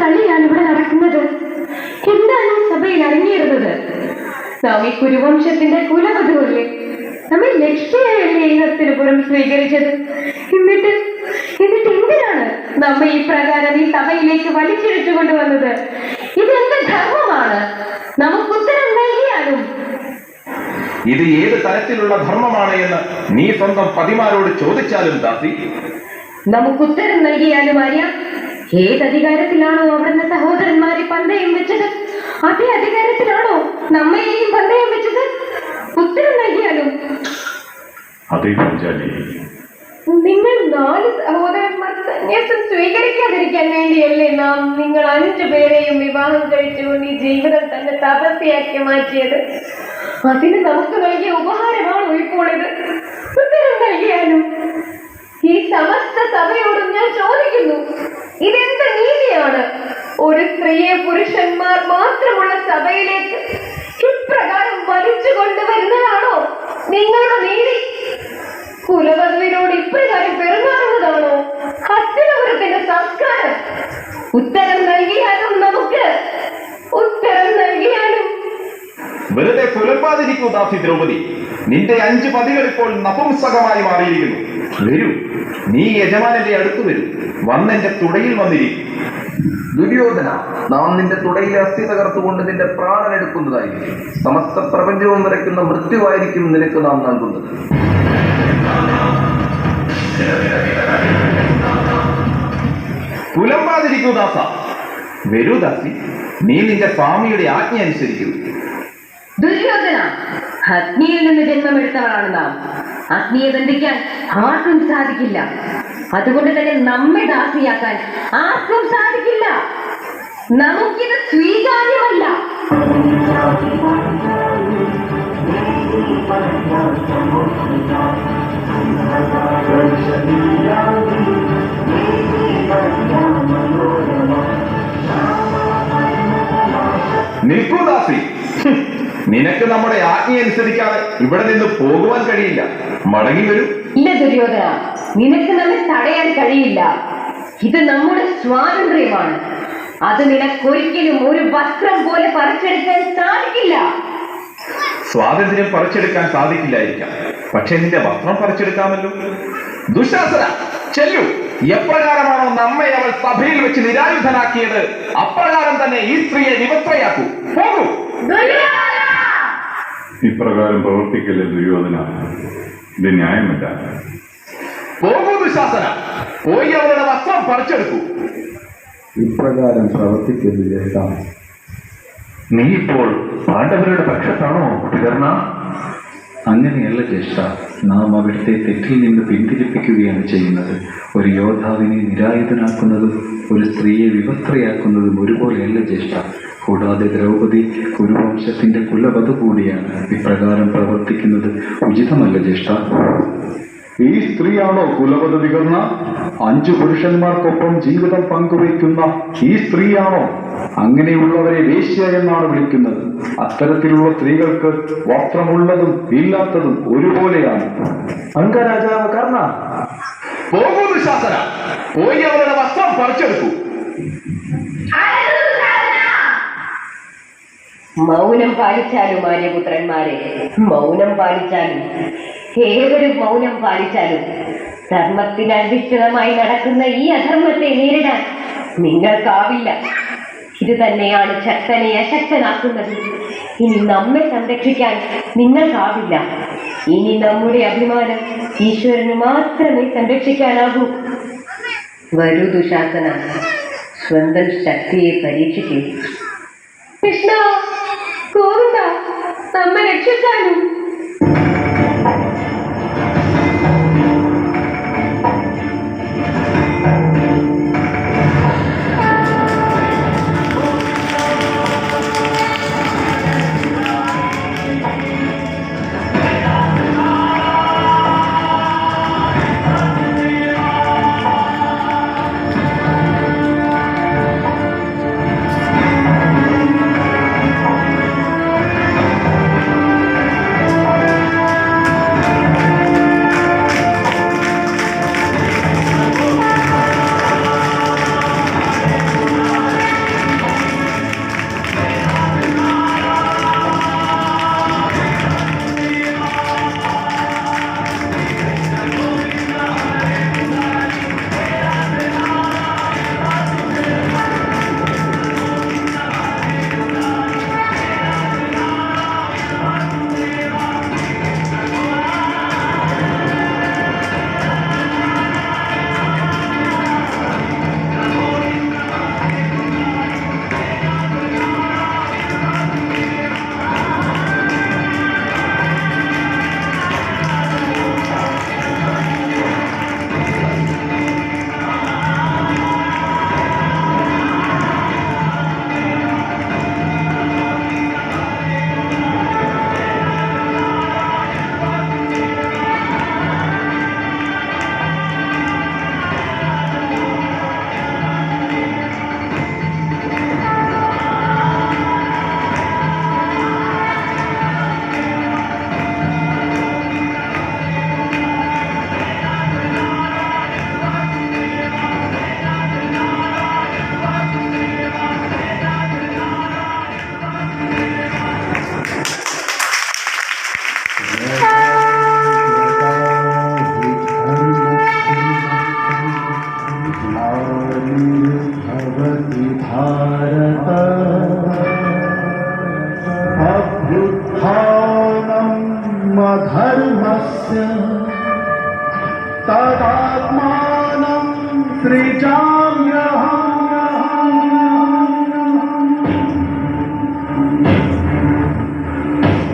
കളിയാണ് ഇവിടെ നടക്കുന്നത്. എന്താണ് ഈ സഭയിൽ അടങ്ങിയിരുന്നത്? നാം ഈ കുരുവംശത്തിന്റെ കുലവധുവല്ലേ? നമ്മെ ലക്ഷ്യയല്ലേ ഇന്നത്തിന് പുറം സ്വീകരിച്ചത്? എന്നിട്ട് എന്തിനാണ് നമ്മെ ഈ പ്രകാരം ഈ സഭയിലേക്ക് വലിച്ചിഴച്ചു കൊണ്ടുവന്നത്? ഇതെന്ത് ധർമ്മമാണ്? നമുക്ക് ഉത്തരം നൽകിയാലും. ഇത് ഏത് തരത്തിലുള്ള ധർമ്മമാണ് എന്ന് നീ സ്വന്തം പതിമാരോട് ചോദിച്ചാലും ദാസി. നമുക്ക് ഉത്തരം നൽകിയാലും അറിയാം. ഏത് അധികാരത്തിലാണോ അവിടുന്ന് സഹോദരന്മാരെ പന്തയം വെച്ചത്, അതേ അധികാരത്തിലാണോ നമ്മയെയും പന്തയം വെച്ചത്? ഉത്തരം നൽകിയാലും. അതേ പഞ്ചാലി, നിങ്ങൾ 4 സഹോദരന്മാർ സന്യാസം സ്വീകരിക്കാതിരിക്കാൻ വേണ്ടിയല്ലേ നാം നിങ്ങൾ 5 പേരെയും വിവാഹം കഴിച്ചുകൊണ്ട് ഈ ജീവിതം തന്നെ തപസ്യയാക്കി മാറ്റിയത്? അതിന് നമുക്ക് നൽകിയ ഉപഹാരമാണോ ഇപ്പോൾ ഇത്? ഉത്തരം നൽകിയാലും. ഈ സമസ്ത സഭയോടും ഞാൻ ചോദിക്കുന്നു, ഇതെന്ത് നീതിയാണ്? ഒരു സ്ത്രീയെ പുരുഷന്മാർ മാത്രമുള്ള സഭയിലേക്ക് ഇപ്രകാരം വലിച്ചു കൊണ്ടുവരുന്നതാണോ നിങ്ങളുടെ നീതി? കുലവധുവിനോട് ഇപ്രകാരം പെരുമാറുന്നതാണോ ഹസ്തിനപുരത്തിന്റെ സംസ്കാരം? ഉത്തരം നൽകിയാലും നമുക്ക് ഉത്തരം നൽകിയാലും. വെറുതെ പുലർപ്പാതിരിക്കൂ ദാസി ദ്രൗപദി. നിന്റെ 5 പതികൾ ഇപ്പോൾ നപുംസകമായി മാറിയിരിക്കുന്നു. വരൂ, നീ യജമാനന്റെ അടുത്ത് വരൂ. വന്നെന്റെ തുടയിൽ വന്നിരിക്കും. ദുര്യോധന, നാം നിന്റെ തുടയിലെ അസ്ഥി തകർത്തുകൊണ്ട് നിന്റെ പ്രാണൻ എടുക്കുന്നതായിരിക്കും. സമസ്ത പ്രപഞ്ചവും നിറയ്ക്കുന്ന മൃത്യുവായിരിക്കും നിനക്ക് നാം നൽകുന്നത്. പുലമ്പാതിരിക്കൂ ദാസ. വരൂ ദാസി, നീ നിന്റെ സ്വാമിയുടെ ആജ്ഞ അനുസരിക്കൂ. ദുര്യോധന, അഗ്നിയിൽ നിന്ന് ജന്മമെടുത്തവളാണ് നാം. അഗ്നിയെ ബന്ധിക്കാൻ ആർക്കും സാധിക്കില്ല. അതുകൊണ്ട് തന്നെ നമ്മെ ദാസിയാക്കാൻ ആർക്കും സാധിക്കില്ല. നമുക്കിത് സ്വീകാര്യമല്ല. നിൽക്കൂ ദാസി. നിനക്ക് നമ്മുടെ ആജ്ഞ അനുസരിക്കാതെ ഇവിടെ നിന്ന് പോകുവാൻ കഴിയില്ല. മടങ്ങി വരൂ. ഇല്ല ദുര്യോധന, നിനക്ക് നമ്മെ തടയാൻ കഴിയില്ല. ഇത് നമ്മുടെ സ്വാതന്ത്ര്യമാണ്. അത് നിനക്കൊരിക്കലും ഒരു വസ്ത്രം പോലെ പറിച്ചെടുക്കാൻ സാധിക്കില്ല. സ്വാതന്ത്ര്യം പറിച്ചെടുക്കാൻ സാധിക്കില്ലായിരിക്കാം, പക്ഷെ നിന്റെ വസ്ത്രം പറിച്ചെടുക്കാമല്ലോ. ദുശാസന, ചെല്ലു. എപ്രകാരമാണോ നമ്മെ അവൾ സഭയിൽ വെച്ച് നിരായുധനാക്കിയത്, അപ്രകാരം തന്നെ ഈ സ്ത്രീയെ വിവസ്ത്രയാക്കൂ. പോകൂ. ഇപ്രകാരം പ്രവർത്തിക്കല്ലേ ദുര്യോധന, ഇത് ന്യായമല്ല. പോകൂ ദുശാസന, പോയി അവരുടെ വസ്ത്രം പറിച്ചെടുക്കൂ. ഇപ്രകാരം പ്രവർത്തിക്കരുത് ജ്യേഷ്ഠ. നീ ഇപ്പോൾ പാണ്ഡവരുടെ പക്ഷത്താണോ വികർണ? അങ്ങനെയല്ല ജ്യേഷ്ഠ, നാം അവിടുത്തെ തെറ്റിൽ നിന്ന് പിന്തിരിപ്പിക്കുകയാണ് ചെയ്യുന്നത്. ഒരു യോദ്ധാവിനെ നിരായുധനാക്കുന്നതും ഒരു സ്ത്രീയെ വിവസ്ത്രയാക്കുന്നതും ഒരുപോലെയല്ല ജ്യേഷ്ഠ. കൂടാതെ ദ്രൗപദി കുരുവംശത്തിന്റെ കുലവധു കൂടിയാണ്. ഇപ്രകാരം പ്രവർത്തിക്കുന്നത് ഉചിതമല്ല ജ്യേഷ്ഠ. ഈ സ്ത്രീയാണോ കുലവധു വികർണ? 5 പുരുഷന്മാർക്കൊപ്പം ജീവിതം പങ്കുവയ്ക്കുന്ന ഈ സ്ത്രീയാണോ? അങ്ങനെയുള്ളവരെ വേശ്യ എന്നാണ് വിളിക്കുന്നത്. അത്തരത്തിലുള്ള സ്ത്രീകൾക്ക് വസ്ത്രമുള്ളതും ഇല്ലാത്തതും ഒരുപോലെയാണ്. അംഗരാജാവ് കർണ, പോകൂ ദുശാസന, പോയി അവരുടെ വസ്ത്രം പറിച്ചെടുക്കൂ. മൗനം പാലിച്ചാലും ആര്യപുത്രന്മാരെ, മൗനം പാലിച്ചാലും. ഏവരും മൗനം പാലിച്ചാലും ധർമ്മത്തിന് അധിഷ്ഠിതമായി നടക്കുന്ന ഈ അധർമ്മത്തെ നേരിടാൻ നിങ്ങൾക്കാവില്ല. ഇത് തന്നെയാണ് ശക്തനെ അശക്തനാക്കുന്നത്. ഇനി നമ്മെ സംരക്ഷിക്കാൻ നിങ്ങൾക്കാവില്ല. ഇനി നമ്മുടെ അഭിമാനം ഈശ്വരന് മാത്രമേ സംരക്ഷിക്കാനാകൂ. വരൂ ദുശാസന, സ്വന്തം ശക്തിയെ പരീക്ഷിക്കൂ. കൃഷ്ണ, ഗോവിന്ദ, നമ്മെ രക്ഷിക്കാനും. धर्मस्य तदात्मानं सृजा